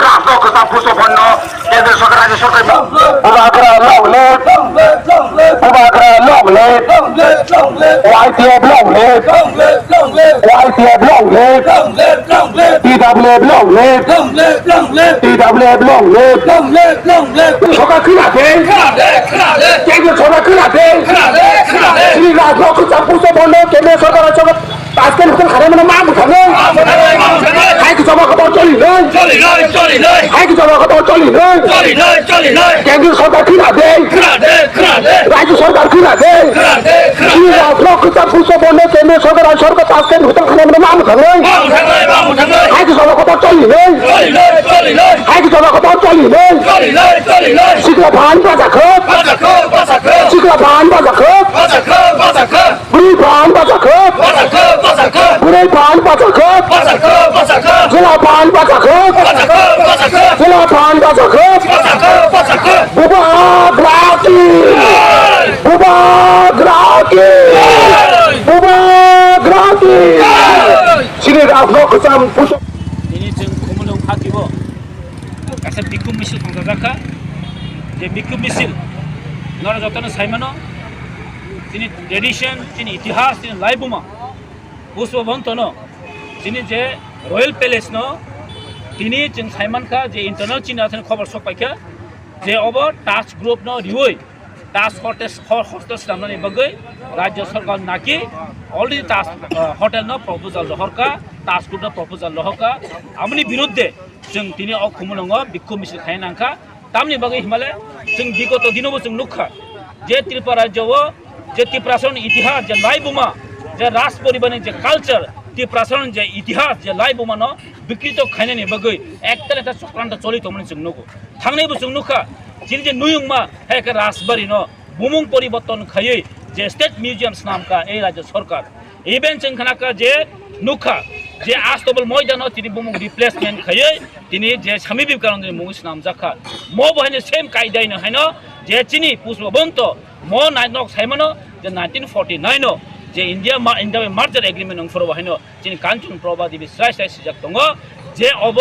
রাষ্ট্র কথা পুষ্পন্ন কেন্দ্র সরকার রাজ্য সরকার উবাগরা লংলেট YTF লংলেট YTF লংলেট TWF লংলেট TWF লংলেট সরকার খিলাতে কেন্দ্র সরকার খিলাতে শ্রী রাষ্ট্র কথা পুষ্পন্ন কেন্দ্র সরকার আজকে নতুন খারে মানে মা মুঠানো হাইক জমা খবর চলি নয় হাইক জমা খবর চলি নয় কেন্দ্র সরকার খিলা দে রাজ্য সরকার খিলা দে লক্ষ্য পুষ্পন্ন কেন্দ্র সরকার সরকার আজকে নতুন খারে মানে মা মুঠানো হাইক জমা খবর চলি নয় হাইক জমা খবর চলি নয় শিখলা ভান বাজা খোপ শিখলা ভান বাজা খোপ বুড়ি ভান বাজা খোপ বুড়ি ভান বাজা খোপ জেলা ভান বাজা খোপ জেলা ভান বাজা খোপ বুবা গ্রাহকি বুবা গ্রাহকি বুবা গ্রাহকি শ্রী রাষ্ট্র খোসাম পুষ্প ini jeng kumunung hakibo kasa bikum misil khangzaka je bikum misil nora jotano saimano tini tradition tini itihas tini laibuma pushpabontono tini je royal palace no tini jeng saiman kha je internal china thani khobor sokpaikha je obo task group no rioi task hostel samnani bagai rajya sarkar naki already task hotel no proposal lohorka task group no proposal lohorka amni biruddhe jeng tini okhumunongo bikkhu misil khainangkha tamni bagai himale jeng bigoto dinobo jeng nukha je tripura rajyo je triprason itihas je laibuma je ras poribaning je culture triprason je itihas je laibuma no bikrito khainani bagai ektal eta chokranta choli tomani jeng nugo thangnai bu jeng nukha jini je nuyungma heka rasbari no bumung poriborton khayei je state museums নাম কা এই রাজ্য সরকার even চেংখানাকা যে নুখা যে আস্তবল ময়দানো তিনি বুমুং replacement খাইয়ে তিনি যে স্বামী বিবেকানন্দের মুংস নাম জাখা মো বহাইনে সেম কায়দাই ন হাইনো যে চিনি পুষ্পবন্ত মো নাইনক সাইমানো যে 1949 নো যে ইন্ডিয়া মার্জার এগ্রিমেন্ট নং ফরো হাইনো চিনি কাঞ্চন প্রবাদি বিশ্রাই সাই সিজাক দङ যে অব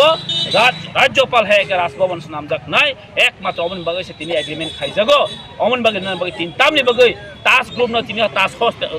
রাজ্যপাল হেকে রাজভবন নামজাক নাই একমাত্র অমন বাগৈ সে তিনি এগ্রিমেন্ট খাইজাগো অমন বাগৈ না বাগৈ তিন তামনি বাগৈ তাস গ্রুপ ন তিনি তাস হোস্টেল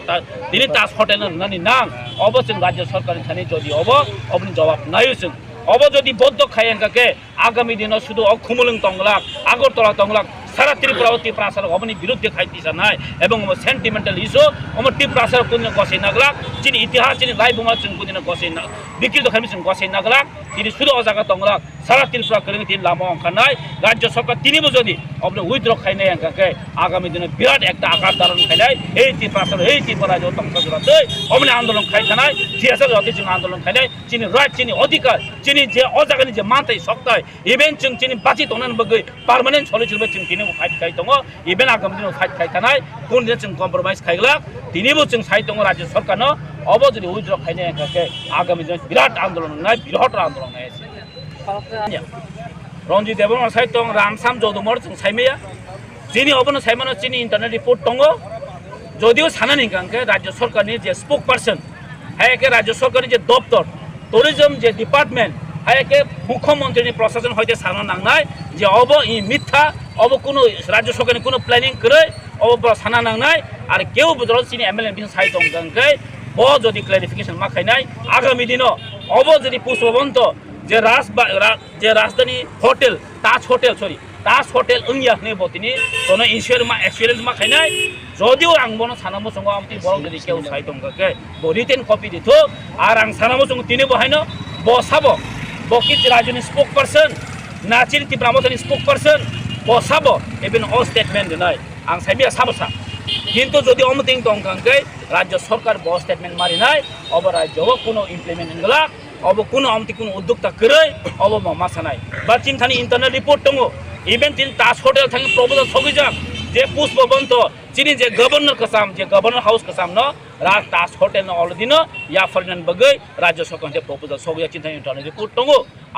তিনি তাস হোটেল নানি নাং অব जों রাজ্য সরকার থানি যদি অব অবনি জবাব নাইও जों অব যদি বদ্ধ খাইয়াঙ্কাকে আগামী দিন শুধু অখুমুলং তংলাক আগরতলা তংলাক সারা ত্রিপুরা ত্রিপ্রাসার অবনি বিরুদ্ধে খাইতিসা নাই এবং সেন্টিমেন্টাল ইস্যু অমর ত্রিপ্রাসার কোন গসে নাগলাক যিনি ইতিহাস যিনি লাইবুমা जों কোন গসে না বিকৃত খাইমি जों গসে নাগলাক তিনি শুধু অজাগা তংলাক সারা ত্রিপুরা করেন তিনি লামা অংখানাই রাজ্য সরকার তিনিবো যদি অবনি উইথড্র খাইনাই আঙ্কাকে আগামী দিনে বিরাট একটা আকার ধারণ খাইলাই এই ত্রিপ্রাসার এই ত্রিপুরা যে তংসাজরাতে অবনি আন্দোলন খাইখানাই টিএসএল যতি जों আন্দোলন খাইলাই যিনি রাইট যিনি অধিকার যিনি যে অজাগানি যে মানতাই সক্তাই ইভেন जों যিনি বাঁচি তংনান বগৈ পার্মানেন্ট সলিউশন जों তিনি फाइट खाइ दङ इभेन आगामी दिनाव फाइट खाइखानाय कोन जों कम्प्रोमाइज खाइग्लाक तिनिबो जों साइ दङ राज्य सरकारनो अब जुदि उइद्र खाइनाय आंखाके आगामी दिनाव बिराट आन्दोलन नाय बिराट आन्दोलन नाय रन्जित देबरमन साइ दङ रामसाम जदुमर जों साइमेया जिनि अबनो साइमानो चिनि इन्टारनेट रिपोर्ट दङ जदिও सानानि आंखाके राज्य सरकारनि जे स्पोक पार्सन हायके राज्य सरकारनि जे दप्तर टुरिज्म जे डिपार्टमेन्ट हायके मुख्यमन्त्रीनि प्रशासन हयते साना नांनाय जे अब इ मिथ्या अब কোনো রাজ্য সরকারের কোনো প্ল্যানিং করে अब সানা নাংনাই আর কেউ বদল চিনি এমএলএ বিন সাই দং গংকে ব যদি ক্লারিফিকেশন মা খাইনাই আগামী দিন अब যদি পুষ্পবন্ত যে রাজধানী হোটেল তাজ হোটেল ওংয়া নে বতিনি কোন ইন্স্যুরেন্স মা খাইনাই যদিও আং বনো সানামো সঙ্গ আমতি বড় যদি কেউ সাই দং গকে রিটেন কপি দিত আর আং সানামো সঙ্গ তিনি বহাইনো ব সাবো বকি রাজনী স্পোক পারসন নাচির ত্রিপ্রামতনি স্পোক পারসন বসাবো এবেন অ স্টেটমেন্ট নাই আং সাইমিয়া সাবসা কিন্তু যদি অমতিং তংকাঙ্কে রাজ্য সরকার ব স্টেটমেন্ট মারি নাই অব রাজ্য কোনো ইমপ্লিমেন্ট গলা অব কোনো আমতি কোনো উদ্যোক্তা করে অব মাসা নাই বা চিন্তানি ইন্টারনাল রিপোর্ট দङ ইভেন তিন তাজ হোটেল থাকি প্রপোজাল সগিজাক যে পুষ্পবন্ত চিনি যে গভর্নর কাসাম যে গভর্নর হাউস কাসাম ন রাজ তাজ হোটেল ন অলরেডি ন या फरनान बगै राज्य सरकार जे प्रपोजल सगया चिन्ता इन्टारनेट रिपोर्ट दङ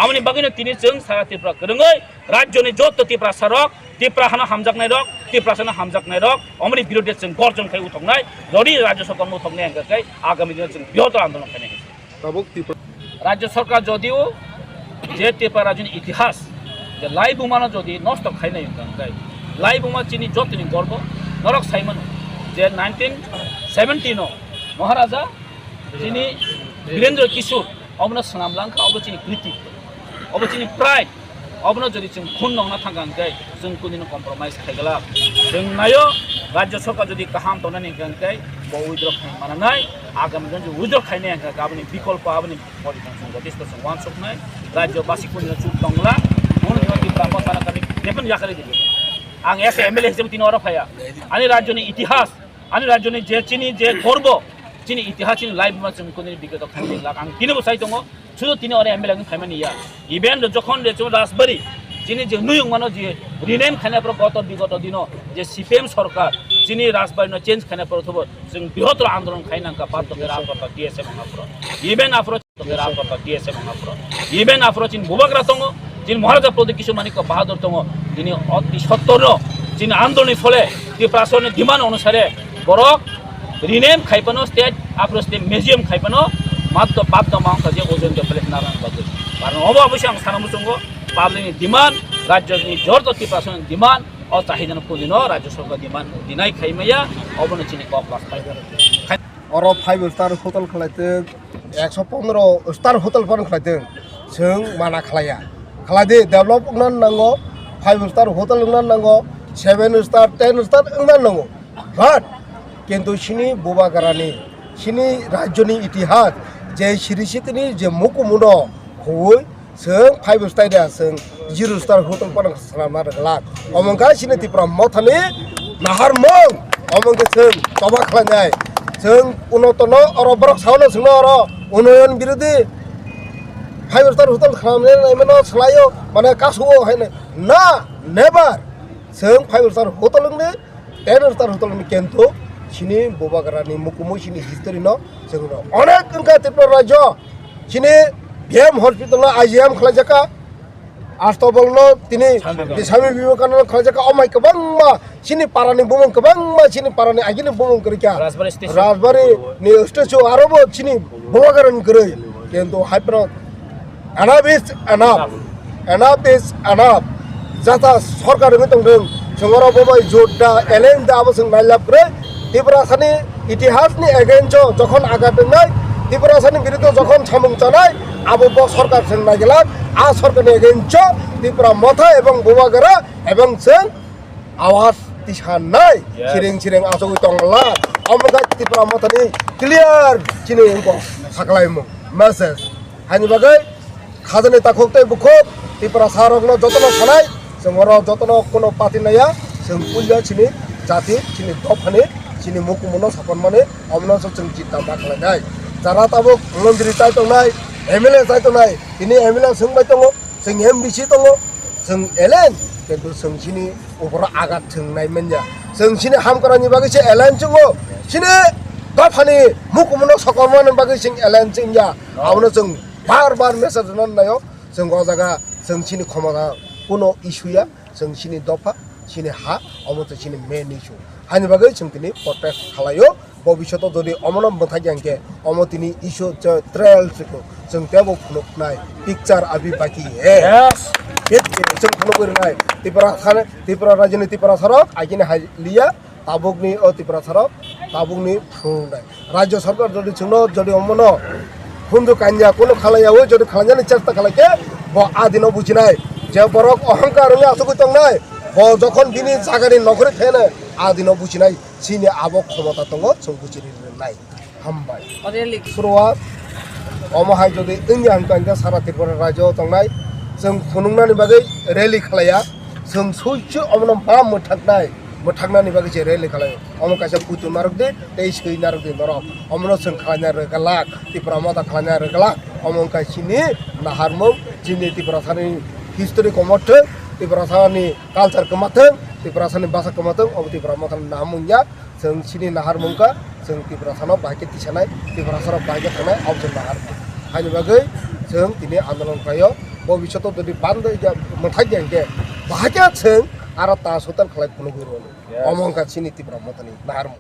आमनि बगैनो तिनि जों सारा त्रिपुरा करङै राज्यनि जत त्रिपुरा सरक त्रिपुरा हाना हामजाकनाय रक त्रिपुरासना हामजाकनाय रक अमनि बिरोधे जों गर्जन खाय उथंनाय जदि राज्य सरकार उथंनाय अंगाखाय आगामी दिनाव जों बृहत्तर आंदोलन खायनाय राज्य सरकार जदिও যে त्रिपुरा राज्यनि इतिहास যে লাই বোমানো যদি নষ্ট খাইনাय अंगाखाय লাই বোমা চিনি যতনি গর্ব নরক সাইমন যে 1917 महाराजा चिनी वीरेंद्र किशोर अबनो सनामलांखा अब चिनी कृति अब चिनी प्राइड अबनो जदि जों खुन नंगना थांगांखाय जों कुनिनो कम्प्रोमाइज खायगला जों नायो राज्य सरकार जदि काहाम तनानि गांखाय ब उइद्र खायमानाय आगामी जों उइद्र खायनाय अंगा गाबनि विकल्प आबनि पलिटिक्स जों जदिस्तो जों वान सकनाय राज्य बासि कुनिनो चुप दंला उन जों प्रामा साना कानि देफन याखारि दिगि आं एस एमएलए हिसाबै तिनो अरा फाया आनि राज्यनि इतिहास आनि राज्यनि जे चिनी जे गर्व चिनी इतिहास चिनी लाइफ में जों कुनि बिगत खायनि लाख आं तिनो साइ दङ सुदु तिनो अरे एमएलए जों खायमानि या इभेन्ट जखन जे राजबारी चिनी जे नुयं मानो जे रिनेम खायना पर गत बिगत दिनो जे सीपीएम सरकार चिनी राजबारी न चेंज खायना पर थबो जों बृहत्तर आंदोलन खायना का पात के राजपता डीएसएम हाफ्रो इभेन्ट आफ्रो के राजपता डीएसएम हाफ्रो इभेन्ट आफ्रो चिन बुबाग्रा दङ चिन महाराजा प्रदीप किशोर मानिक बाहादुर दङ दिनै अति सत्तर चिन आंदोलननि फले त्रिपुरासननि डिमान्ड अनुसारे बरक रिनेम खाइपनो स्टेट आफ्नो स्टेट म्युजियम खाइपनो मात्र बाध्य मांखा जे ओजन जे प्लेस नारायण बागु कारण अब अवश्य आं सानमुसंगो पाब्लिकनि डिमान्ड राज्यनि जर्त त्रिपुरासननि डिमान्ड अ चाहिजन पुदिनो राज्य सरकार डिमान्ड दिनाय खाइमया अबनो चिनि क क्लास खाइ और 5 स्टार होटल खलायते 115 स्टार होटल फन खलायते जों माना खलाया खलादे डेभलप नांगौ 5 स्टार होटल नांगौ 7 स्टार 10 स्टार नांगौ बाट किन्तु सिनी बुबागारानि सिनी राज्यनि इतिहास जे सिरिसितनि जे मुकुमुनो हुई जों 5 स्टार या जों 0 स्टार होटल पर खालामना रगलाक अमंगा सिनि त्रिपुरा मथानि नाहारमों अमंगा जों तबा खालामनाय जों उन्नतनो और बरक सावनो जोंनो और उन्नयन बिरोधी 5 स्टार होटल खालामनाय माने सलायो माने कासुओ हायनो ना नेभार जों 5 स्टार होटलनि 10 स्टार होटलनि किन्तु सिनी बुबागारानि मुकुमु सिनी हिस्टोरी न जोंनो अनेक अंका त्रिपुरा राज्य सिनी बीएम हॉस्पिटल आईजीएम खलाजाका आस्तबलनो तिनी स्वामी विवेकानंद खलाजाका अमाय गोबांमा सिनी पारानि बुमुं गोबांमा सिनी पारानि आगिनि बुमुं करिका राजबारी नि स्टेचु आरोबो सिनी बुबागारानि गरै किन्तु हाइप्रो एनाफ इज एनाफ जाता सरकार दंदों जोंरो बबाय जोडा एलेन दाबो जों नायलाब्रे त्रिपुरासानि इतिहासनि एगेन्स्ट जखन आगादोंनाय त्रिपुरासानि बिरुद्ध जखन सामुं जानाय आबो सरकार जों नागिला आ सरकारनि एगेन्स्ट त्रिपुरा मथा एवं बुबागारा एवं जों आवाज दिसानाय सिरिं सिरिं आसगै दंला अमगा त्रिपुरा मथानि क्लियर चिनि इंको साकलायमु मेसेज हानि बागै खाजनि ताखोक्तै बुखुब त्रिपुरा सारकनो जतनो सानाय जोंरो जतनो कोनो पार्टी नाया जों पुलिया चिनि जाति चिनि दफानि चिनि मुकुमुनो सापन माने अमनो जों चिता बाखलायनाय जारा ताबो मन्दिर चाय दंनाय एमएलए चाय दंनाय दिनै एमएलए सोंबाय दङ जों एमबिसि दङ जों एलेन किन्तु जों चिनि उपर आगात सोंनाय मोनया जों चिनि हामकरानि बागैसो एलेन जोङो चिनि दफानि मुकुमुनो सापन बागै जों एलेन जोंया आवनो जों बार बार मेसेज होनायो जों गजागा जों चिनि खमागा कोनो इशुया जों चिनि दफा चिनि हा अमतो चिनि मेन इशु हानि बागै जों दिनै प्रोटेस्ट खालायो भबिष्यत जदि अमनो मोथागियांके अमतिनि इशु ट्रायल्सखौ जों तेबो फुनुनाय पिक्चार अभी बाकी है जों फुनुनाय त्रिपुरा राज्यनि त्रिपुरा सरक आगिनि हालिया ताबुकनि त्रिपुरा सरक ताबुकनि फुनुनाय राज्य सरकार जदि जोंनो जदि अमनो हुन्दु कान्या कोनो खालायावो जदि खालायनो चेष्टा खालायके ब आदिनो बुजिनाय जे बरक अहंकार आसुगै दंनाय ब जखन बिनि जागानि नखरै थेनो आदिनो बुजिनाय सिनि आबो क्षमता दङ जों बुजिनाय हामबाय सुरुआ अमहाय जदि इंया हांकांगा सारा त्रिपुरा राज्योआव दंनाय जों फुनुंनानि बागै रेलि खालाया जों सयचो अमनो बा मोथांनानि बागै जे रेलि खालायो अमो कासे पुतु मारगदे दै सै नारगदे नर अमनो जों खालायना रगालाक त्रिपुरा माता खालायना रगालाक अमो कासिनि नाहारमो जिनि त्रिपुरा सानि हिस्टोरी कमथ त्रिपुरा सानि कालचार कमाथों त्रिपुरा सानि भाषा कमाथों अब त्रिपुरा मातानि नामुंया जों सिनि नाहारमोंका जों त्रिपुरा सानाव बाहायके तिसानाय त्रिपुरा सानाव बाहायके थानाय अब जों नाहारमों हानि बागै जों दिनै आन्दोलन खालायो भबिष्यत जदि बान्दो मोथागियांके बाहायके जों आरो तास होटल खालाय फुनु गुरु अमंका सिनी तिब्रा मतनी नाहार